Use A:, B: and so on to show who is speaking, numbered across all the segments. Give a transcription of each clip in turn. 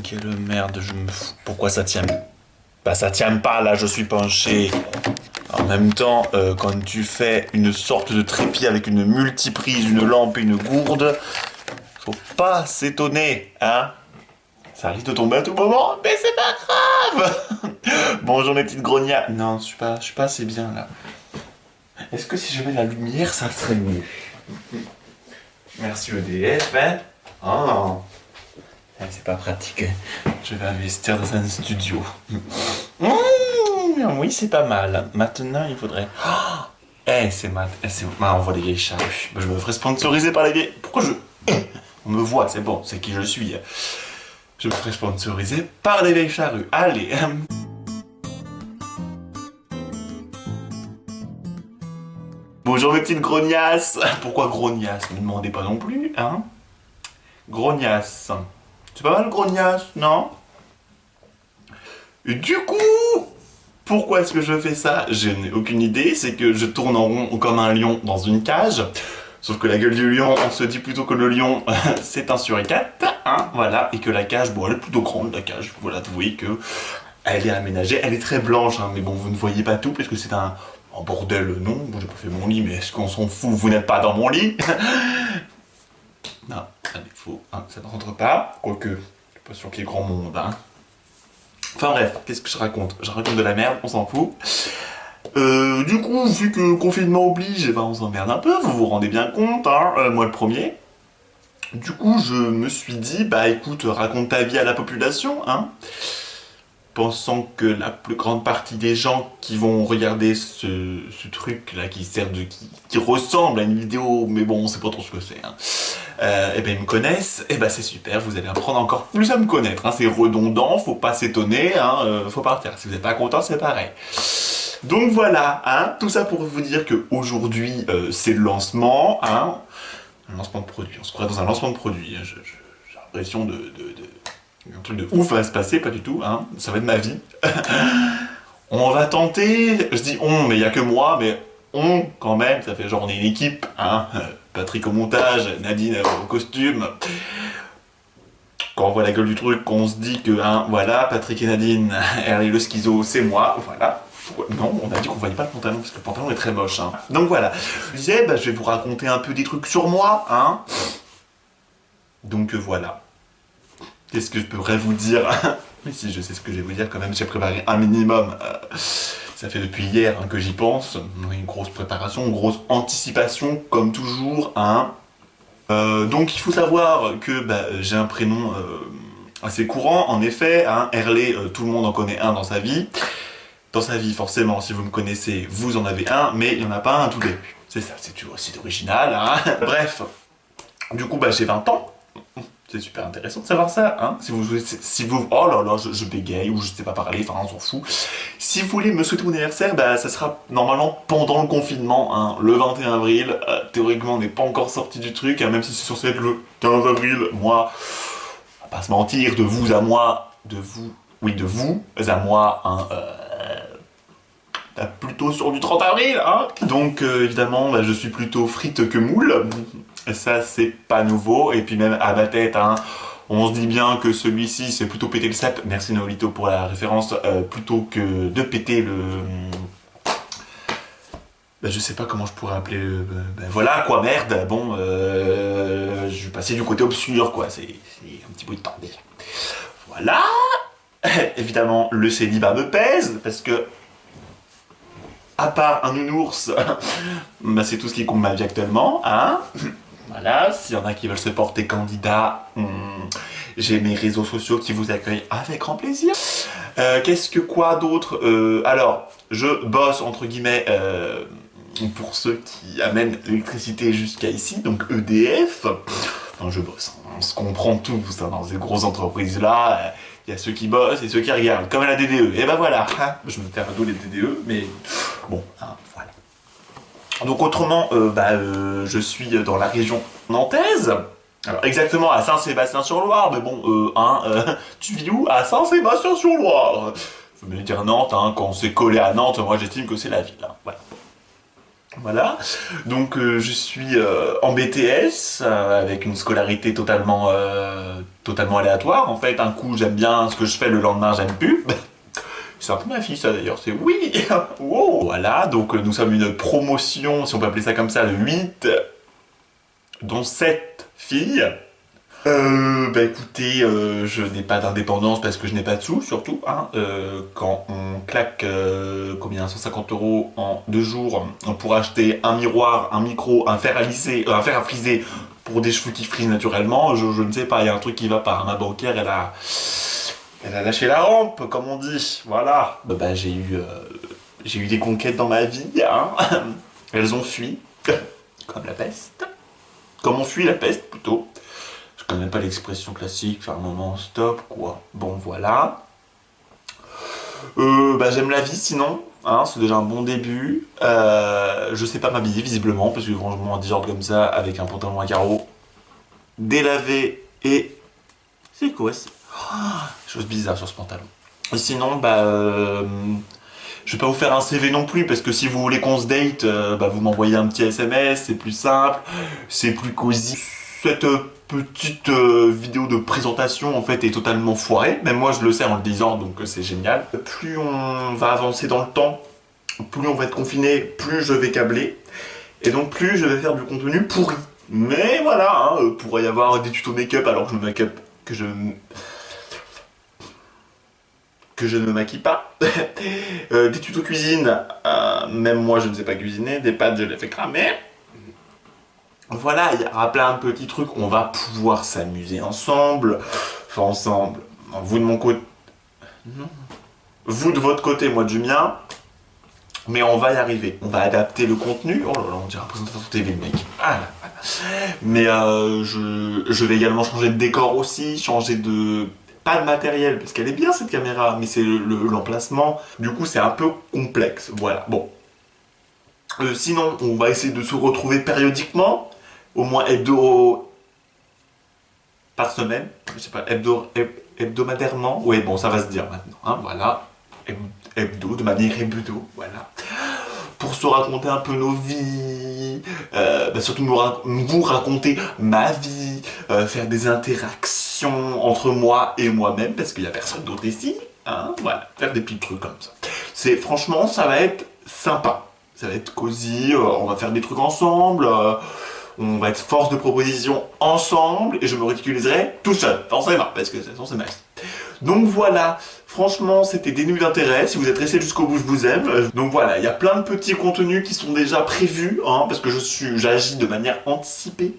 A: Quelle merde, je me fous. Pourquoi ça tient? Bah ça tient pas, là, je suis penché. En même temps, quand tu fais une sorte de trépied avec une multiprise, une lampe et une gourde, faut pas s'étonner, hein? Ça risque de tomber à tout moment, mais c'est pas grave! Bonjour mes petites grognards. Non, je suis pas assez bien, là. Est-ce que si je mets la lumière, ça serait mieux? Merci EDF, hein? Oh. C'est pas pratique. Je vais investir dans un studio. Oui, c'est pas mal. Maintenant, il faudrait... Oh, c'est mat. On voit les vieilles charrues. Je me ferai sponsoriser par les vieilles... Pourquoi je... On me voit, c'est bon, c'est qui je suis. Je me ferai sponsoriser par les vieilles charrues. Allez. Bonjour mes petites grognasses. Pourquoi grognasses? Ne me demandez pas non plus, hein? Grognasse. C'est pas mal grognasse, non? Et du coup, pourquoi est-ce que je fais ça? Je n'ai aucune idée, c'est que je tourne en rond comme un lion dans une cage. Sauf que la gueule du lion, on se dit plutôt que le lion, c'est un suricate, hein, voilà. Et que la cage, bon, elle est plutôt grande, la cage, faut l'avouer que elle est aménagée, elle est très blanche, hein, mais bon, vous ne voyez pas tout, parce que c'est un bordel, non, bon, j'ai pas fait mon lit, mais est-ce qu'on s'en fout, vous n'êtes pas dans mon lit? Non, à défaut, hein, ça ne rentre pas, quoique, je suis pas sûr qu'il y ait grand monde, hein. Enfin bref, qu'est-ce que je raconte? Je raconte de la merde, on s'en fout. Du coup, vu que confinement oblige, eh ben on s'emmerde un peu, vous vous rendez bien compte, hein, moi le premier. Du coup, je me suis dit, bah écoute, raconte ta vie à la population, hein. Pensant que la plus grande partie des gens qui vont regarder ce truc-là qui sert de... qui ressemble à une vidéo, mais bon, on sait pas trop ce que c'est, hein. Et ben ils me connaissent, et ben c'est super, vous allez apprendre encore plus à me connaître, hein. C'est redondant, faut pas s'étonner, hein, faut partir. Si vous n'êtes pas content, c'est pareil. Donc voilà, hein, tout ça pour vous dire qu'aujourd'hui, c'est le lancement, hein, un lancement de produit. On se croirait dans un lancement de produit, hein. J'ai l'impression un truc de ouf va se passer, pas du tout, hein, ça va être ma vie. On va tenter, je dis on, mais il n'y a que moi, mais on, quand même, ça fait genre on est une équipe, hein, Patrick au montage, Nadine au costume. Quand on voit la gueule du truc, qu'on se dit que, hein, voilà, Patrick et Nadine, Hervé le schizo, c'est moi, voilà. Non, on a dit qu'on voyait pas le pantalon, parce que le pantalon est très moche, hein. Donc voilà, je disais, bah, je vais vous raconter un peu des trucs sur moi, hein. Donc voilà. Qu'est-ce que je pourrais vous dire? Mais si, je sais ce que je vais vous dire quand même, j'ai préparé un minimum. Ça fait depuis hier, hein, que j'y pense. Une grosse préparation, une grosse anticipation, comme toujours, hein. Donc il faut savoir que bah, j'ai un prénom assez courant, en effet, hein, Herlé, tout le monde en connaît un dans sa vie. Dans sa vie, forcément, si vous me connaissez, vous en avez un, mais il n'y en a pas un tout début. C'est ça, c'est aussi original, hein. Bref, du coup, bah, j'ai 20 ans. C'est super intéressant de savoir ça, hein. Si vous, oh là là, je bégaye, ou je sais pas parler, enfin, on s'en fout. Si vous voulez me souhaiter mon anniversaire, bah, ça sera normalement pendant le confinement, hein, le 21 avril. Théoriquement, on n'est pas encore sorti du truc, hein, même si c'est censé être le 15 avril. Moi, on va pas se mentir, de vous à moi, de vous à moi, hein, plutôt sur du 30 avril, hein. Donc, évidemment, bah, je suis plutôt frite que moule. Et ça, c'est pas nouveau. Et puis même à ma tête, hein, on se dit bien que celui-ci, c'est plutôt péter le sap. Merci Noolito pour la référence. Plutôt que de péter le... Bah, je sais pas comment je pourrais appeler le... Ben voilà, quoi, merde. Bon, je vais passer du côté obscur, quoi. C'est un petit bout de temps, déjà. Voilà. Évidemment, le célibat me pèse, parce que... À part un nounours, bah, c'est tout ce qui compte ma vie actuellement, hein. Voilà, s'il y en a qui veulent se porter candidat, j'ai mes réseaux sociaux qui vous accueillent avec grand plaisir. Qu'est-ce que quoi d'autre? Alors, je bosse, entre guillemets, pour ceux qui amènent l'électricité jusqu'à ici, donc EDF. Enfin, je bosse, hein, on se comprend tous, hein, dans ces grosses entreprises-là. Il y a ceux qui bossent et ceux qui regardent, comme à la DDE. Et ben voilà, hein, je me terre à dos les DDE, mais bon, hein, voilà. Donc autrement, je suis dans la région nantaise. Alors exactement à Saint-Sébastien-sur-Loire, mais bon, tu vis où? À Saint-Sébastien-sur-Loire. Faut me dire Nantes, hein, quand on s'est collé à Nantes, moi j'estime que c'est la ville, hein, voilà. Voilà, donc je suis en BTS avec une scolarité totalement aléatoire. En fait, un coup j'aime bien ce que je fais, le lendemain j'aime plus. C'est un peu ma fille ça d'ailleurs, c'est oui. Wow. Voilà, donc nous sommes une promotion, si on peut appeler ça comme ça, de 8, dont 7 filles. Bah écoutez, je n'ai pas d'indépendance parce que je n'ai pas de sous, surtout. Hein. Quand on claque combien 150 € en 2 jours pour acheter un miroir, un micro, un fer à lisser, un fer à friser pour des cheveux qui frisent naturellement, je ne sais pas, il y a un truc qui va pas. Ma banquière, elle a lâché la rampe, comme on dit. Voilà. Bah j'ai eu des conquêtes dans ma vie. Hein. Elles ont fui, comme la peste. Comme on fuit la peste plutôt. Je connais pas l'expression classique, faire un moment stop, quoi. Bon, voilà. Bah, j'aime la vie sinon, hein, c'est déjà un bon début. Je sais pas m'habiller visiblement, parce que franchement, un t-shirt comme ça, avec un pantalon à carreaux, délavé et... C'est quoi ça? Chose bizarre sur ce pantalon. Et sinon, bah... je vais pas vous faire un CV non plus, parce que si vous voulez qu'on se date, bah, vous m'envoyez un petit SMS, c'est plus simple, c'est plus cosy. Cette petite vidéo de présentation en fait est totalement foirée, même moi je le sais en le disant, donc c'est génial. Plus on va avancer dans le temps, plus on va être confiné, plus je vais câbler, et donc plus je vais faire du contenu pourri. Mais voilà, hein, pourrait y avoir des tutos make-up alors que je me make-up, que je ne me maquille pas. Des tutos cuisine, même moi je ne sais pas cuisiner, des pâtes je les fais cramer. Voilà, il y aura plein de petits trucs, on va pouvoir s'amuser ensemble. Enfin ensemble, vous de mon côté... Non. Vous de votre côté, moi du mien. Mais on va y arriver, on va adapter le contenu. Oh là là, on dirait un présentateur TV le mec. Ah là, voilà. Mais je vais également changer de décor aussi, changer de... Pas de matériel, parce qu'elle est bien cette caméra, mais c'est l'emplacement. Du coup, c'est un peu complexe, voilà. Bon. Sinon, on va essayer de se retrouver périodiquement, au moins par semaine, je sais pas, hebdomadairement. Oui, bon, ça va se dire maintenant, hein, voilà. Hebdo, de manière hebdo, voilà. Pour se raconter un peu nos vies, bah surtout vous raconter ma vie, faire des interactions entre moi et moi-même, parce qu'il n'y a personne d'autre ici, hein, voilà, faire des petits trucs comme ça. Franchement, ça va être sympa. Ça va être cosy, on va faire des trucs ensemble, on va être force de proposition ensemble, et je me ridiculiserai tout seul, forcément, parce que de toute façon c'est max. Donc voilà, franchement c'était dénué d'intérêt, si vous êtes resté jusqu'au bout je vous aime. Donc voilà, il y a plein de petits contenus qui sont déjà prévus, hein, parce que j'agis de manière anticipée.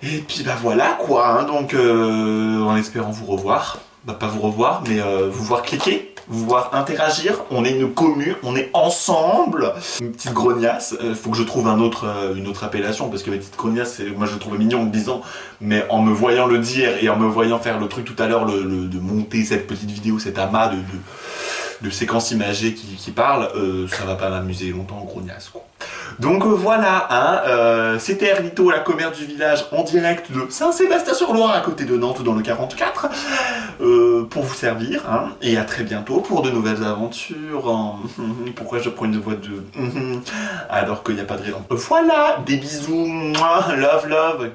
A: Et puis bah voilà quoi, hein, donc en espérant vous revoir, bah pas vous revoir, mais vous voir cliquer, vous voir interagir, on est une commu, on est ensemble. Une petite grognasse, faut que je trouve une autre appellation, parce que la petite grognasse, moi je le trouve mignon en me disant, mais en me voyant le dire et en me voyant faire le truc tout à l'heure, de monter cette petite vidéo, cet amas de séquences imagées qui parlent, ça va pas m'amuser longtemps, grognasse quoi. Donc voilà, hein, c'était Erlito, la commère du village, en direct de Saint-Sébastien-sur-Loire, à côté de Nantes, dans le 44, pour vous servir, hein, et à très bientôt pour de nouvelles aventures. Pourquoi je prends une voix de... alors qu'il n'y a pas de raison. Voilà, des bisous, love, love.